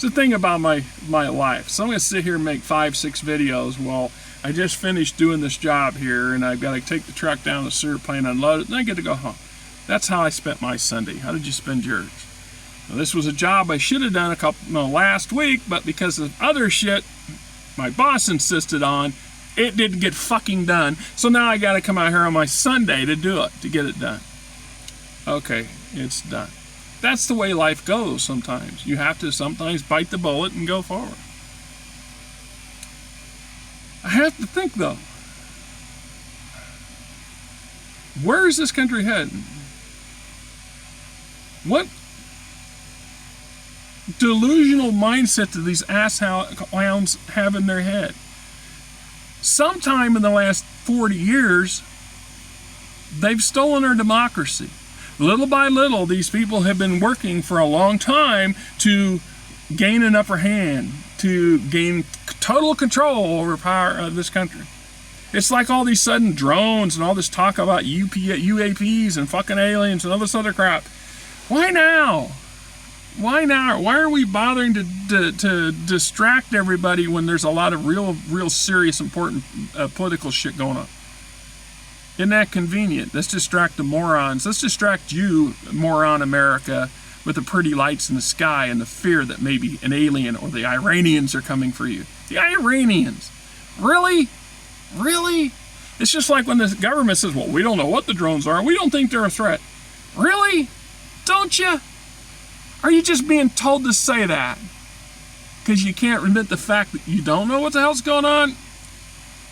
the thing about my life. So I'm going to sit here and make 5-6 videos. Well, I just finished doing this job here, and I've got to take the truck down to the sewer plant, unload it, and I get to go home. That's how I spent my Sunday. How did you spend yours? Now, this was a job I should have done last week, but because of other shit my boss insisted on, it didn't get fucking done. So now I got to come out here on my Sunday to do it, to get it done. Okay, it's done. That's the way life goes sometimes. You have to sometimes bite the bullet and go forward. I have to think, though. Where is this country heading? What delusional mindset do these ass clowns have in their head? Sometime in the last 40 years, they've stolen our democracy. Little by little, these people have been working for a long time to gain an upper hand, to gain total control over power of this country. It's like all these sudden drones and all this talk about UAPs and fucking aliens and all this other crap. Why now? Why now? Why are we bothering to distract everybody when there's a lot of real serious, important political shit going on? Isn't that convenient? Let's distract the morons. Let's distract you, moron America, with the pretty lights in the sky and the fear that maybe an alien or the Iranians are coming for you. The Iranians? Really? Really? It's just like when the government says, well, we don't know what the drones are. We don't think they're a threat. Really? Don't you? Are you just being told to say that because you can't admit the fact that you don't know what the hell's going on?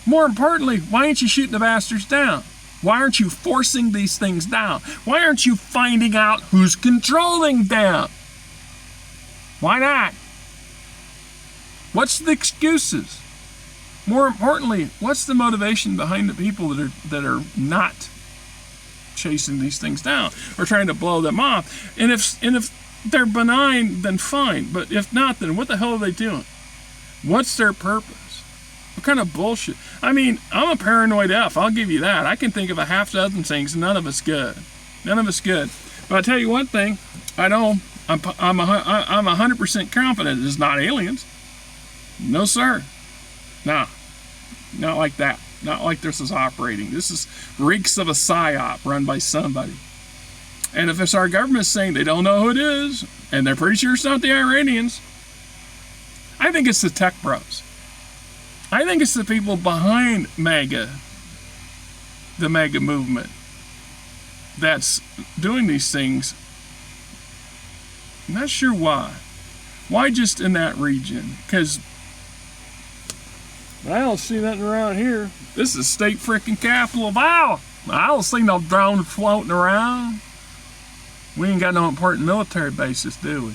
More importantly, why aren't you shooting the bastards down? Why aren't you forcing these things down? Why aren't you finding out who's controlling them? Why not? What's the excuses? More importantly, what's the motivation behind the people that are not chasing these things down or trying to blow them off? And if they're benign, then fine. But if not, then what the hell are they doing? What's their purpose? What kind of bullshit? I mean, I'm a paranoid F. I'll give you that. I can think of a half dozen things. None of it's good. None of it's good. But I tell you one thing. I know I'm 100% confident it's not aliens. No, sir. No. Not like that. Not like this is operating. This is reeks of a psyop run by somebody. And if it's our government saying they don't know who it is, and they're pretty sure it's not the Iranians, I think it's the tech bros. I think it's the people behind MAGA, the MAGA movement, that's doing these things. I'm not sure why. Why just in that region? Because I don't see nothing around here. This is state freaking capital of Iowa. I don't see no drone floating around. We ain't got no important military bases, do we?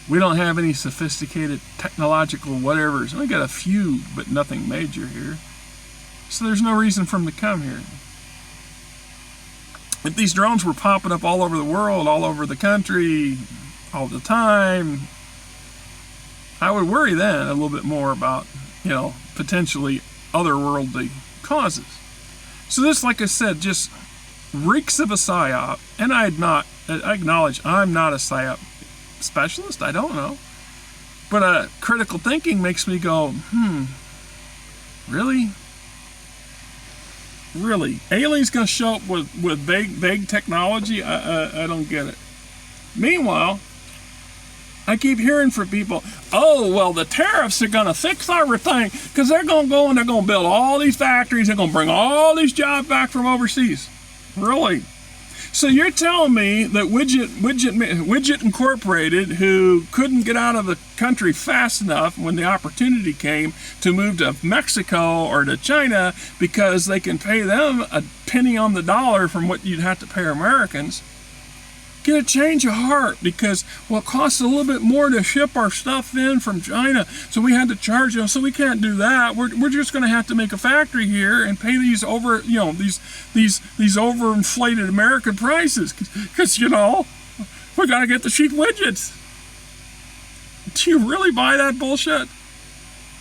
We don't have any sophisticated technological whatevers. We got a few, but nothing major here. So there's no reason for them to come here. If these drones were popping up all over the world, all over the country, all the time, I would worry then a little bit more about, potentially otherworldly causes. So this, like I said, just reeks of a psyop. And I acknowledge I'm not a psyop specialist. I don't know. But critical thinking makes me go, really? Really? Aliens gonna show up with vague technology? I don't get it. Meanwhile, I keep hearing from people, oh, well, the tariffs are gonna fix everything because they're gonna go and they're gonna build all these factories. They're gonna bring all these jobs back from overseas. Really? So you're telling me that Widget Incorporated, who couldn't get out of the country fast enough when the opportunity came to move to Mexico or to China because they can pay them a penny on the dollar from what you'd have to pay Americans, get a change of heart because, well, it costs a little bit more to ship our stuff in from China, so we had to charge them, so we can't do that. We're just going to have to make a factory here and pay these these overinflated American prices because, we got to get the cheap widgets. Do you really buy that bullshit?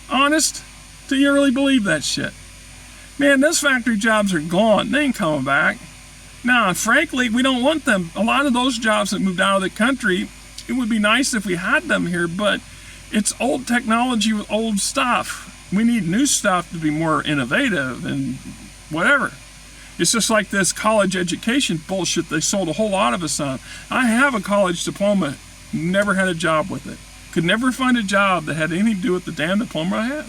Honest? Do you really believe that shit? Man, those factory jobs are gone. They ain't coming back. Now, frankly, we don't want them. A lot of those jobs that moved out of the country it would be nice if we had them here, but it's old technology with old stuff. We need new stuff to be more innovative and whatever. It's just like this college education bullshit they sold a whole lot of us on. I have a college diploma, never had a job with it. Could never find a job that had anything to do with the damn diploma I had.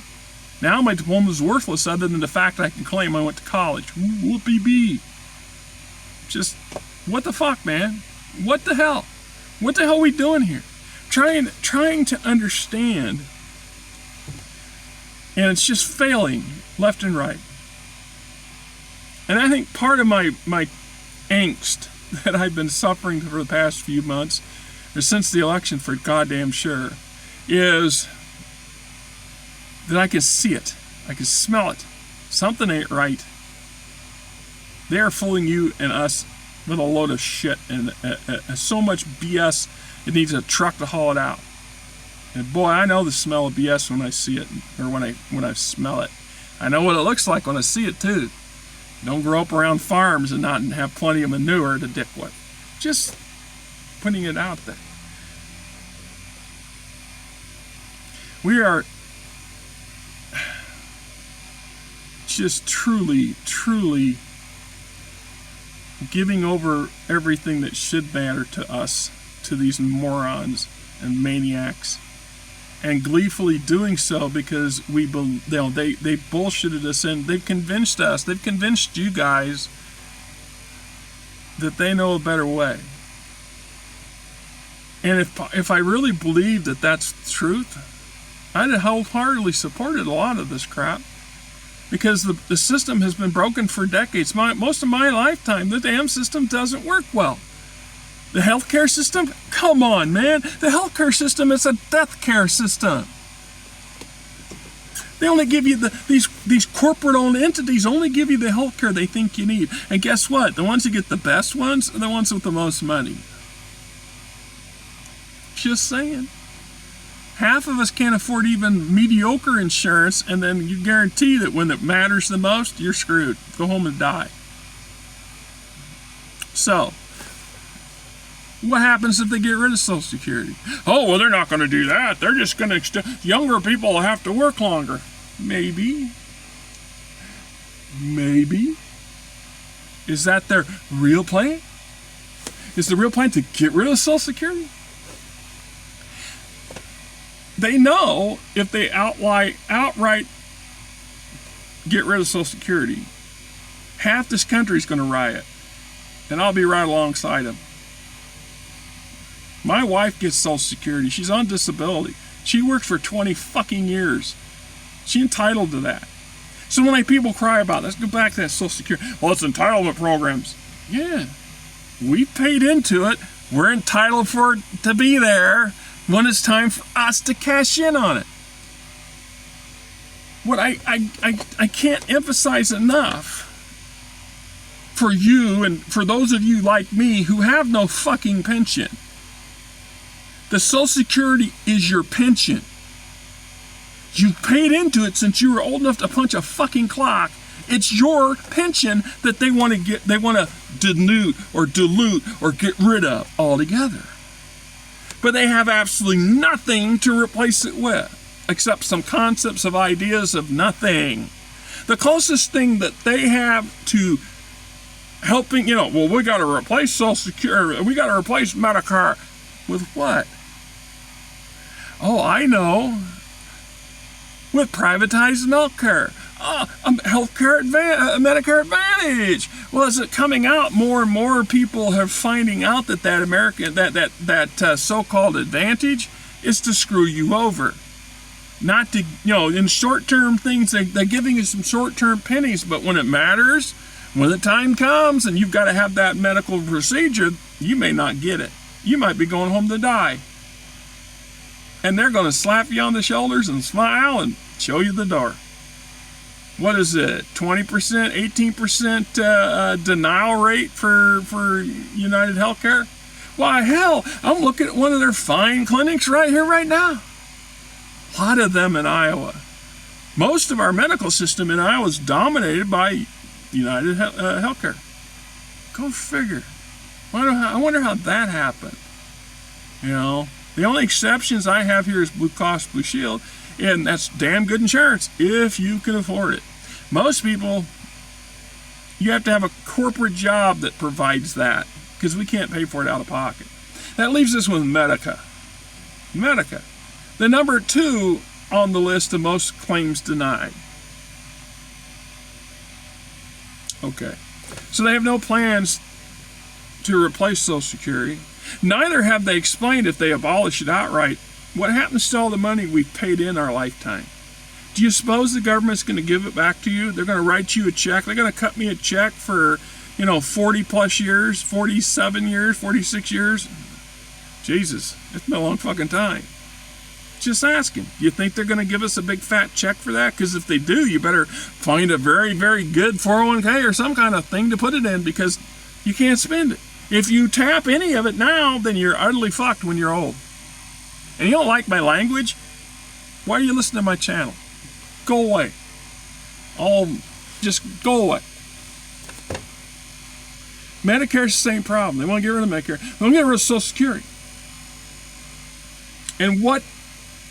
Now my diploma is worthless other than the fact I can claim I went to college. Whoopee-bee. Just, what the fuck, man? What the hell? What the hell are we doing here? Trying to understand, and it's just failing left and right. And I think part of my angst that I've been suffering for the past few months, or since the election for goddamn sure, is that I can see it. I can smell it. Something ain't right. They are fooling you and us with a load of shit and so much BS. It needs a truck to haul it out. And boy, I know the smell of BS when I see it, or when I smell it. I know what it looks like when I see it too. Don't grow up around farms and not have plenty of manure to dip with. Just putting it out there. We are just truly giving over everything that should matter to us to these morons and maniacs, and gleefully doing so because they bullshitted us in. They've convinced us, they've convinced you guys that they know a better way. And if I really believed that that's the truth, I'd have wholeheartedly supported a lot of this crap, because the system has been broken for decades. Most of my lifetime, the damn system doesn't work well. The healthcare system? Come on, man. The healthcare system is a death care system. They only give you these corporate-owned entities only give you the healthcare they think you need. And guess what? The ones who get the best ones are the ones with the most money. Just saying. Half of us can't afford even mediocre insurance, and then you guarantee that when it matters the most, you're screwed. Go home and die. So, what happens if they get rid of Social Security? Oh, well, they're not going to do that. They're just going to extend. Younger people will have to work longer. Maybe. Maybe. Is that their real plan? Is the real plan to get rid of Social Security? They know if they outright get rid of Social Security, half this country is going to riot. And I'll be right alongside them. My wife gets Social Security. She's on disability. She worked for 20 fucking years. She's entitled to that. So when people cry about, let's go back to that Social Security. Well, it's entitlement programs. Yeah. We paid into it. We're entitled for it to be there when it's time for us to cash in on it. What I can't emphasize enough for you and for those of you like me who have no fucking pension. The Social Security is your pension. You paid into it since you were old enough to punch a fucking clock. It's your pension that they want to dilute or get rid of altogether. But they have absolutely nothing to replace it with, except some concepts of ideas of nothing. The closest thing that they have to helping, well, we got to replace Social Security, we got to replace Medicare. With what? Oh, I know. With privatized healthcare. Medicare Advantage. Well, as it coming out, more and more people are finding out that so-called advantage is to screw you over. Not to, in short-term things, they're giving you some short-term pennies, but when it matters, when the time comes and you've got to have that medical procedure, you may not get it. You might be going home to die. And they're going to slap you on the shoulders and smile and show you the door. What is it? 20%, 18% denial rate for United Healthcare? Why, hell, I'm looking at one of their fine clinics right here, right now. A lot of them in Iowa. Most of our medical system in Iowa is dominated by United Healthcare. Go figure. I wonder how that happened. You know, the only exceptions I have here is Blue Cross Blue Shield, and that's damn good insurance if you can afford it. Most people, you have to have a corporate job that provides that, because we can't pay for it out of pocket. That leaves us with Medica. Medica, the number 2 on the list of most claims denied. Okay, so they have no plans to replace Social Security. Neither have they explained, if they abolish it outright, what happens to all the money we've paid in our lifetime. Do you suppose the government's going to give it back to you? They're going to write you a check. They're going to cut me a check for, 40 plus years, 47 years, 46 years. Jesus, it's been a long fucking time. Just asking. Do you think they're going to give us a big fat check for that? Because if they do, you better find a very, very good 401k or some kind of thing to put it in, because you can't spend it. If you tap any of it now, then you're utterly fucked when you're old. And you don't like my language? Why are you listening to my channel? Go away. Just go away. Medicare's the same problem. They want to get rid of Medicare. They want to get rid of Social Security. And what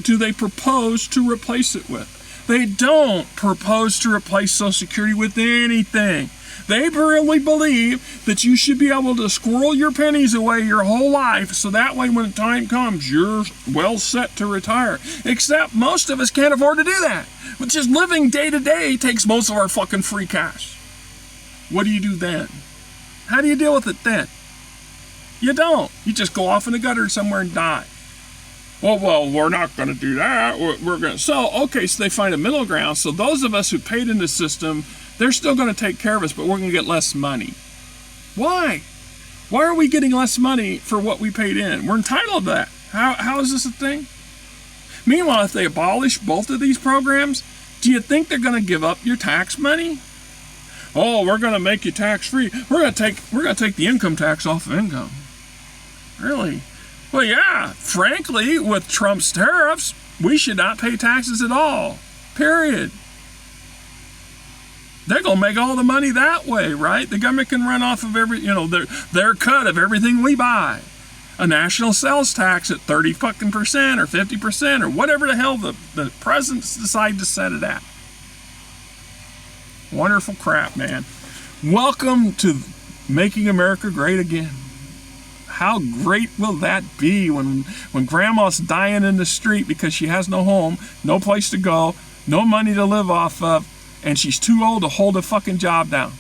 do they propose to replace it with? They don't propose to replace Social Security with anything. They really believe that you should be able to squirrel your pennies away your whole life, so that way when the time comes, you're well set to retire. Except most of us can't afford to do that. But just living day to day takes most of our fucking free cash. What do you do then? How do you deal with it then? You don't. You just go off in the gutter somewhere and die. Well, we're not going to do that. We're going to. So they find a middle ground. So those of us who paid in the system, they're still going to take care of us, but we're going to get less money. Why? Why are we getting less money for what we paid in? We're entitled to that. How is this a thing? Meanwhile, if they abolish both of these programs, do you think they're going to give up your tax money? Oh, we're going to make you tax-free. We're going to take the income tax off of income. Really? Well, yeah, frankly, with Trump's tariffs, we should not pay taxes at all. Period. They're going to make all the money that way, right? The government can run off of their cut of everything we buy. A national sales tax at 30% or 50% or whatever the hell the presidents decide to set it at. Wonderful crap, man. Welcome to making America great again. How great will that be when grandma's dying in the street because she has no home, no place to go, no money to live off of, and she's too old to hold a fucking job down?